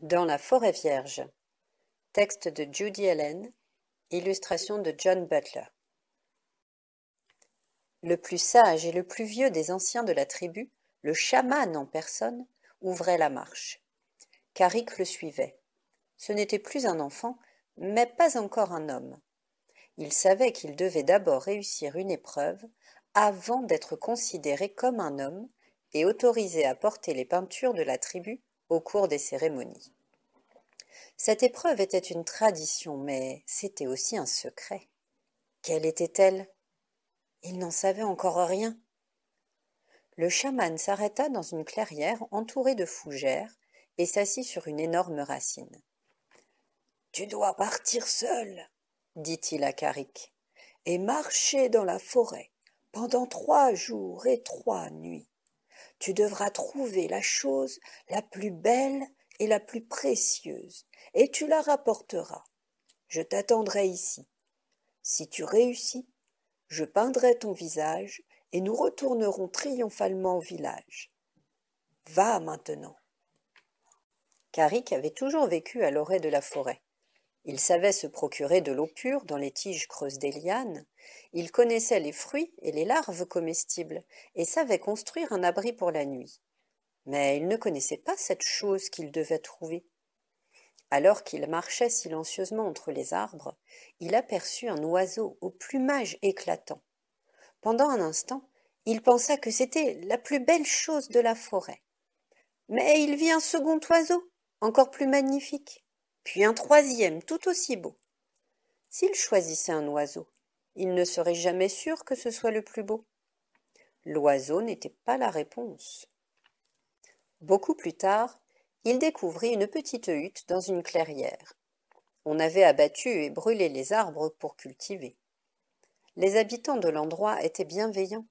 Dans la forêt vierge. Texte de Judy Allen. Illustration de John Butler. Le plus sage et le plus vieux des anciens de la tribu, le chaman en personne, ouvrait la marche. Carrick le suivait. Ce n'était plus un enfant, mais pas encore un homme. Il savait qu'il devait d'abord réussir une épreuve avant d'être considéré comme un homme et autorisé à porter les peintures de la tribu au cours des cérémonies. Cette épreuve était une tradition, mais c'était aussi un secret. Quelle était-elle? Il n'en savait encore rien. Le chaman s'arrêta dans une clairière entourée de fougères et s'assit sur une énorme racine. « Tu dois partir seul, dit-il à Carrick, et marcher dans la forêt pendant 3 jours et 3 nuits. Tu devras trouver la chose la plus belle et la plus précieuse, et tu la rapporteras. Je t'attendrai ici. Si tu réussis, je peindrai ton visage et nous retournerons triomphalement au village. Va maintenant. » Carrick avait toujours vécu à l'orée de la forêt. Il savait se procurer de l'eau pure dans les tiges creuses des lianes, il connaissait les fruits et les larves comestibles et savait construire un abri pour la nuit. Mais il ne connaissait pas cette chose qu'il devait trouver. Alors qu'il marchait silencieusement entre les arbres, il aperçut un oiseau au plumage éclatant. Pendant un instant, il pensa que c'était la plus belle chose de la forêt. Mais il vit un second oiseau, encore plus magnifique, puis un troisième, tout aussi beau. S'il choisissait un oiseau, il ne serait jamais sûr que ce soit le plus beau. L'oiseau n'était pas la réponse. Beaucoup plus tard, il découvrit une petite hutte dans une clairière. On avait abattu et brûlé les arbres pour cultiver. Les habitants de l'endroit étaient bienveillants.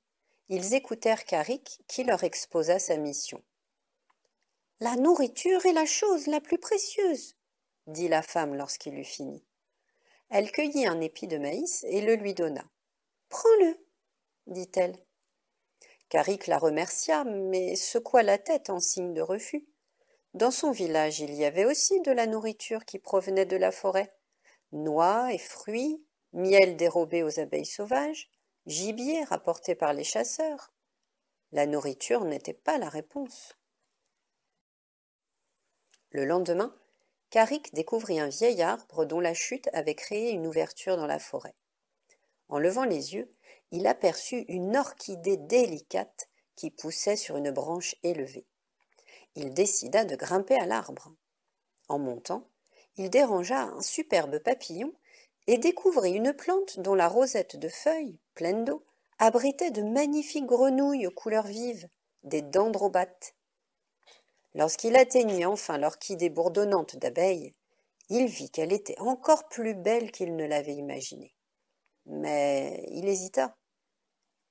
Ils écoutèrent Carrick qui leur exposa sa mission. « La nourriture est la chose la plus précieuse, » dit la femme lorsqu'il eut fini. Elle cueillit un épi de maïs et le lui donna. « Prends-le, » dit-elle. Carrick la remercia, mais secoua la tête en signe de refus. Dans son village, il y avait aussi de la nourriture qui provenait de la forêt. Noix et fruits, miel dérobé aux abeilles sauvages, gibier rapporté par les chasseurs. La nourriture n'était pas la réponse. Le lendemain, Carrick découvrit un vieil arbre dont la chute avait créé une ouverture dans la forêt. En levant les yeux, il aperçut une orchidée délicate qui poussait sur une branche élevée. Il décida de grimper à l'arbre. En montant, il dérangea un superbe papillon et découvrit une plante dont la rosette de feuilles, pleine d'eau, abritait de magnifiques grenouilles aux couleurs vives, des dendrobates. Lorsqu'il atteignit enfin l'orchidée bourdonnante d'abeilles, il vit qu'elle était encore plus belle qu'il ne l'avait imaginée. Mais il hésita.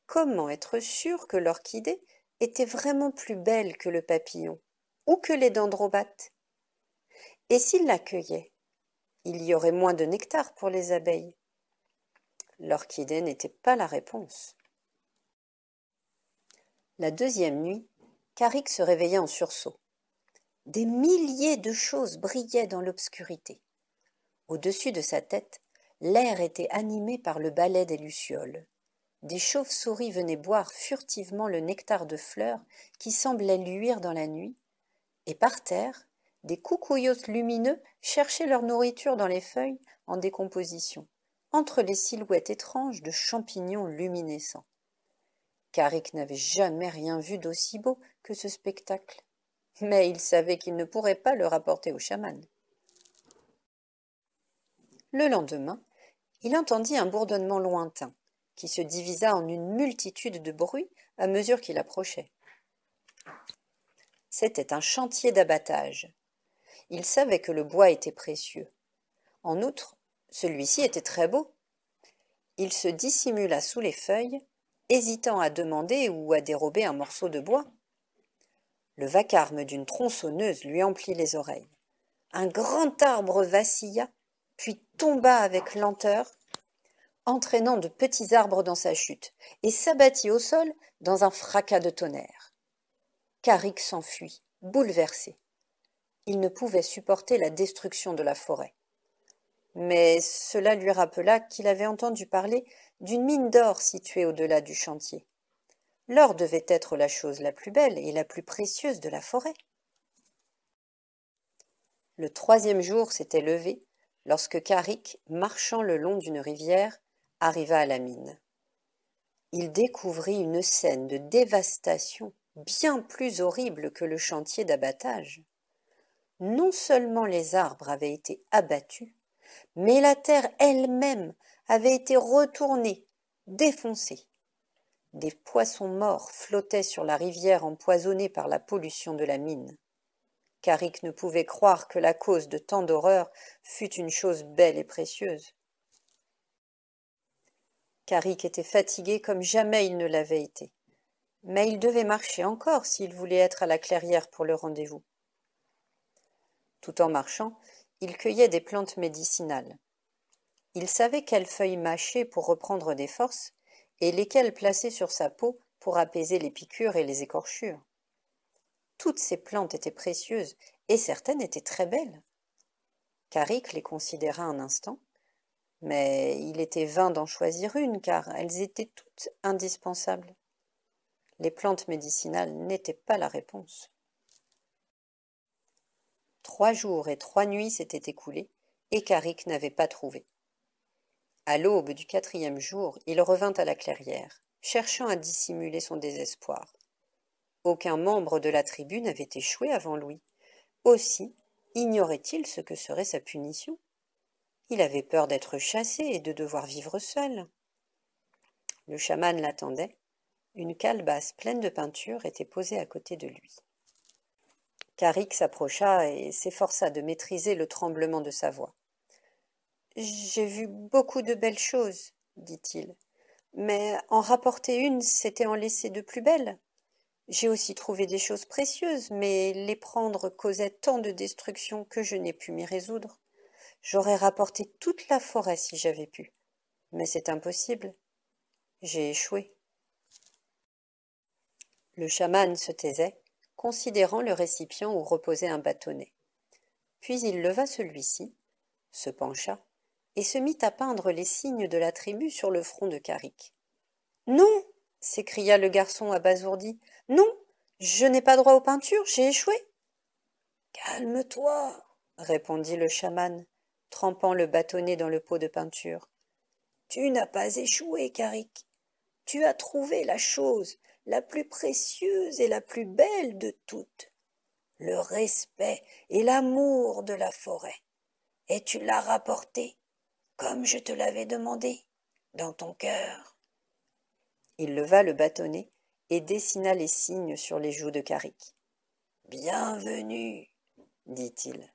Comment être sûr que l'orchidée était vraiment plus belle que le papillon ou que les dendrobates? Et s'il la cueillait, il y aurait moins de nectar pour les abeilles. L'orchidée n'était pas la réponse. La deuxième nuit, Carrick se réveilla en sursaut. Des milliers de choses brillaient dans l'obscurité. Au-dessus de sa tête, l'air était animé par le balai des lucioles. Des chauves-souris venaient boire furtivement le nectar de fleurs qui semblait luire dans la nuit, et par terre, des coucouillots lumineux cherchaient leur nourriture dans les feuilles en décomposition, entre les silhouettes étranges de champignons luminescents. Carrick n'avait jamais rien vu d'aussi beau que ce spectacle, mais il savait qu'il ne pourrait pas le rapporter au chaman. Le lendemain, il entendit un bourdonnement lointain, qui se divisa en une multitude de bruits à mesure qu'il approchait. C'était un chantier d'abattage. Il savait que le bois était précieux. En outre, celui-ci était très beau. Il se dissimula sous les feuilles, hésitant à demander ou à dérober un morceau de bois. Le vacarme d'une tronçonneuse lui emplit les oreilles. Un grand arbre vacilla, puis tomba avec lenteur, entraînant de petits arbres dans sa chute, et s'abattit au sol dans un fracas de tonnerre. Carrick s'enfuit, bouleversé. Il ne pouvait supporter la destruction de la forêt. Mais cela lui rappela qu'il avait entendu parler d'une mine d'or située au-delà du chantier. L'or devait être la chose la plus belle et la plus précieuse de la forêt. Le 3e jour s'était levé lorsque Carrick, marchant le long d'une rivière, arriva à la mine. Il découvrit une scène de dévastation bien plus horrible que le chantier d'abattage. Non seulement les arbres avaient été abattus, mais la terre elle-même avait été retournée, défoncée. Des poissons morts flottaient sur la rivière empoisonnée par la pollution de la mine. Carrick ne pouvait croire que la cause de tant d'horreur fût une chose belle et précieuse. Carrick était fatigué comme jamais il ne l'avait été. Mais il devait marcher encore s'il voulait être à la clairière pour le rendez-vous. Tout en marchant, il cueillait des plantes médicinales. Il savait quelles feuilles mâcher pour reprendre des forces et lesquelles placer sur sa peau pour apaiser les piqûres et les écorchures. Toutes ces plantes étaient précieuses et certaines étaient très belles. Carrick les considéra un instant, mais il était vain d'en choisir une car elles étaient toutes indispensables. Les plantes médicinales n'étaient pas la réponse. 3 jours et 3 nuits s'étaient écoulés et Carrick n'avait pas trouvé. À l'aube du 4e jour, il revint à la clairière, cherchant à dissimuler son désespoir. Aucun membre de la tribu n'avait échoué avant lui. Aussi, ignorait-il ce que serait sa punition? Il avait peur d'être chassé et de devoir vivre seul. Le chaman l'attendait. Une calebasse pleine de peinture était posée à côté de lui. Carrick s'approcha et s'efforça de maîtriser le tremblement de sa voix. « J'ai vu beaucoup de belles choses, dit-il, mais en rapporter une, c'était en laisser de plus belles. J'ai aussi trouvé des choses précieuses, mais les prendre causait tant de destruction que je n'ai pu m'y résoudre. J'aurais rapporté toute la forêt si j'avais pu, mais c'est impossible. J'ai échoué. » Le chaman se taisait, considérant le récipient où reposait un bâtonnet. Puis il leva celui-ci, se pencha, et se mit à peindre les signes de la tribu sur le front de Carrick. « Non !» s'écria le garçon abasourdi. « Non, je n'ai pas droit aux peintures, j'ai échoué. »« Calme-toi, » répondit le chaman, trempant le bâtonnet dans le pot de peinture. « Tu n'as pas échoué, Carrick. Tu as trouvé la chose la plus précieuse et la plus belle de toutes, le respect et l'amour de la forêt. Et tu l'as rapporté, comme je te l'avais demandé, dans ton cœur. » Il leva le bâtonnet et dessina les signes sur les joues de Carrick. « Bienvenue, dit-il.